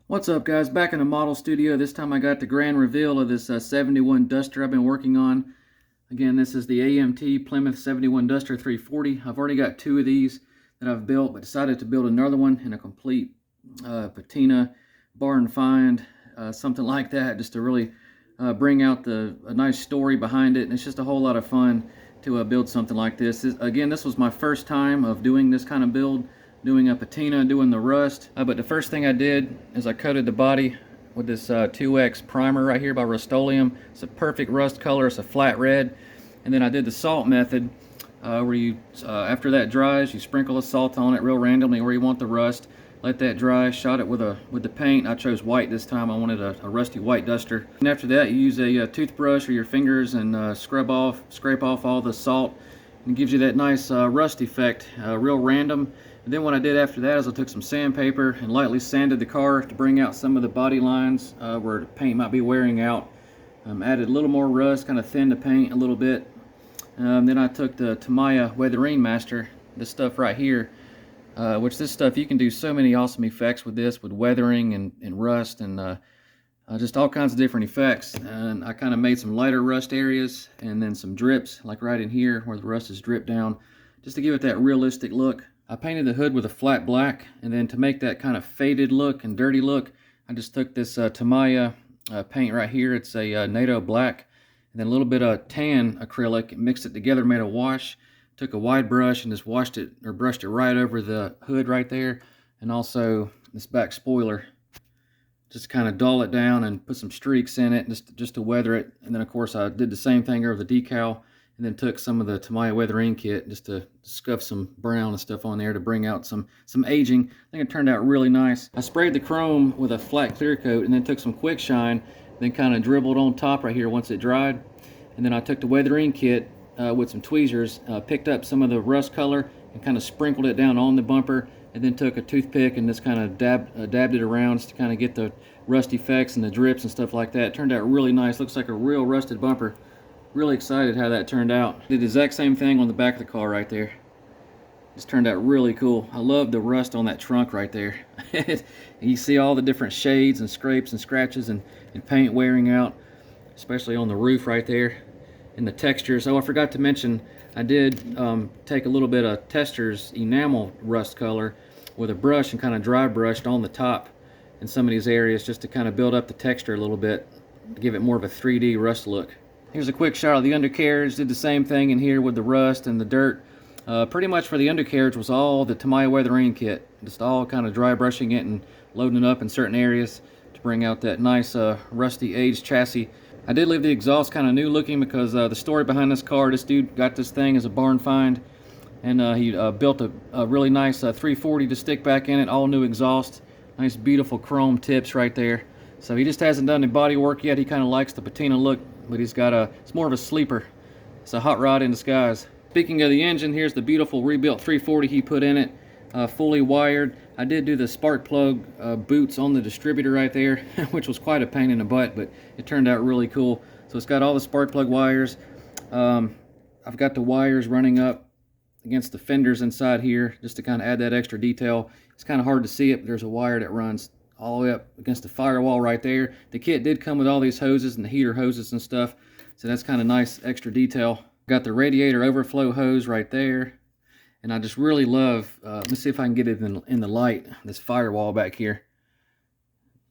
What's up, guys? Back in the model studio. This time I got the grand reveal of this 71 Duster I've been working on. Again, this is the AMT Plymouth 71 Duster 340. I've already got two of these that I've built, but decided to build another one in a complete patina, barn find, something like that, just to really bring out a nice story behind it. And it's just a whole lot of fun to build something like this. Again, this was my first time of doing this kind of build, doing a patina, doing the rust. But the first thing I did is I coated the body with this 2X primer right here by Rust-Oleum. It's a perfect rust color. It's a flat red. And then I did the salt method, where you, after that dries, you sprinkle the salt on it real randomly where you want the rust. Let that dry. Shot it with the paint. I chose white this time. I wanted a rusty white duster. And after that, you use a toothbrush or your fingers and scrape off all the salt, and it gives you that nice rust effect, real random. And then what I did after that is I took some sandpaper and lightly sanded the car to bring out some of the body lines where the paint might be wearing out. Added a little more rust, kind of thinned the paint a little bit. Then I took the Tamiya Weathering Master, this stuff right here, which this stuff, you can do so many awesome effects with this, with weathering and rust and just all kinds of different effects. And I kind of made some lighter rust areas and then some drips, like right in here where the rust is dripped down, just to give it that realistic look. I painted the hood with a flat black, and then to make that kind of faded look and dirty look, I just took this Tamiya paint right here. It's a NATO black, and then a little bit of tan acrylic, mixed it together, made a wash. Took a wide brush and just washed it, or brushed it right over the hood right there, and also this back spoiler. Just kind of dull it down and put some streaks in it just to weather it. And then of course I did the same thing over the decal, and then took some of the Tamiya weathering kit just to scuff some brown and stuff on there to bring out some aging. I think it turned out really nice. I sprayed the chrome with a flat clear coat and then took some quick shine, then kind of dribbled on top right here once it dried. And then I took the weathering kit with some tweezers, picked up some of the rust color and kind of sprinkled it down on the bumper, and then took a toothpick and just kind of dabbed it around just to kind of get the rust effects and the drips and stuff like that. It turned out really nice. Looks like a real rusted bumper. Really excited how that turned out. Did the exact same thing on the back of the car right there. Just turned out really cool. I love the rust on that trunk right there. You see all the different shades and scrapes and scratches and paint wearing out, especially on the roof right there, and the textures. Oh, I forgot to mention, I did take a little bit of Tester's enamel rust color with a brush and kind of dry brushed on the top in some of these areas just to kind of build up the texture a little bit, to give it more of a 3D rust look. Here's a quick shot of the undercarriage. Did the same thing in here with the rust and the dirt. Pretty much for the undercarriage was all the Tamiya weathering kit. Just all kind of dry brushing it and loading it up in certain areas to bring out that nice rusty aged chassis. I did leave the exhaust kind of new looking because the story behind this car, this dude got this thing as a barn find, and he built a really nice 340 to stick back in it, all new exhaust. Nice beautiful chrome tips right there. So he just hasn't done the body work yet. He kind of likes the patina look, but he's got it's more of a sleeper. It's a hot rod in disguise. Speaking of the engine, here's the beautiful rebuilt 340 he put in it, fully wired. I did do the spark plug boots on the distributor right there, which was quite a pain in the butt, but it turned out really cool. So it's got all the spark plug wires. I've got the wires running up against the fenders inside here just to kind of add that extra detail. It's kind of hard to see it, but there's a wire that runs all the way up against the firewall right there. The kit did come with all these hoses and the heater hoses and stuff, so that's kind of nice extra detail. Got the radiator overflow hose right there, and I just really love, let's see if I can get it in the light, this firewall back here.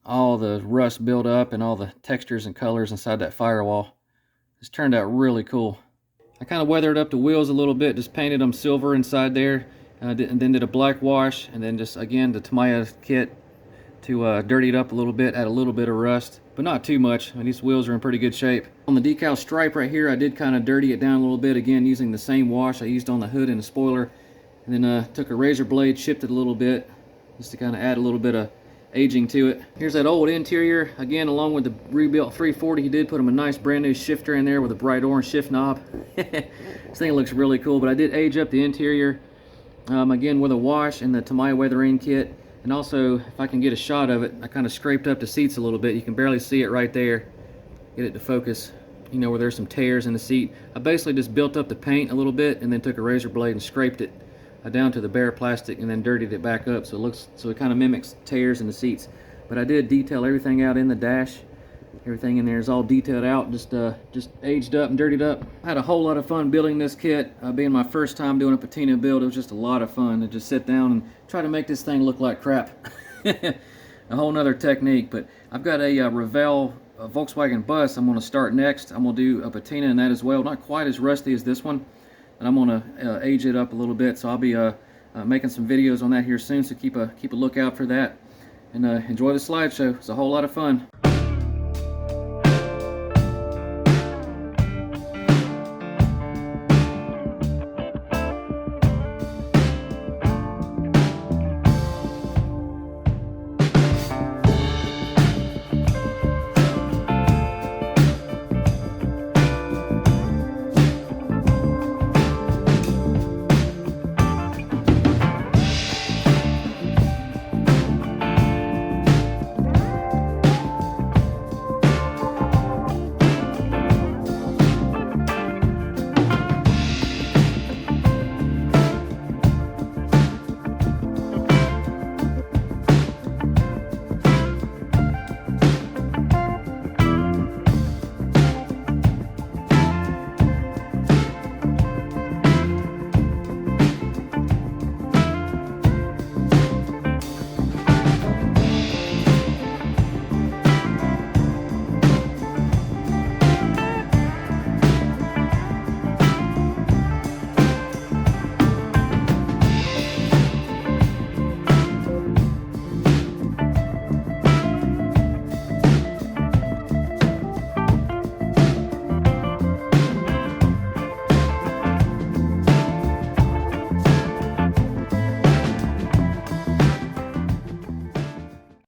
All the rust built up and all the textures and colors inside that firewall. This turned out really cool. I kind of weathered up the wheels a little bit, just painted them silver inside there, and then did a black wash, and then just again the Tamiya kit to dirty it up a little bit, add a little bit of rust, but not too much. I mean, these wheels are in pretty good shape. On the decal stripe right here, I did kind of dirty it down a little bit, again using the same wash I used on the hood and the spoiler, and then took a razor blade, chipped it a little bit just to kind of add a little bit of aging to it. Here's that old interior, again along with the rebuilt 340. He did put him a nice brand new shifter in there with a bright orange shift knob. This thing looks really cool, but I did age up the interior again with a wash and the Tamiya weathering kit. And also, if I can get a shot of it, I kind of scraped up the seats a little bit. You can barely see it right there. Get it to focus, you know, where there's some tears in the seat. I basically just built up the paint a little bit and then took a razor blade and scraped it down to the bare plastic and then dirtied it back up so it kind of mimics tears in the seats. But I did detail everything out in the dash. Everything in there is all detailed out, just aged up and dirtied up. I had a whole lot of fun building this kit. Being my first time doing a patina build, it was just a lot of fun to just sit down and try to make this thing look like crap. A whole nother technique. But I've got a Revelle Volkswagen bus I'm going to start next. I'm going to do a patina in that as well. Not quite as rusty as this one, and I'm going to age it up a little bit. So I'll be making some videos on that here soon. So keep a lookout for that, and enjoy the slideshow. It's a whole lot of fun.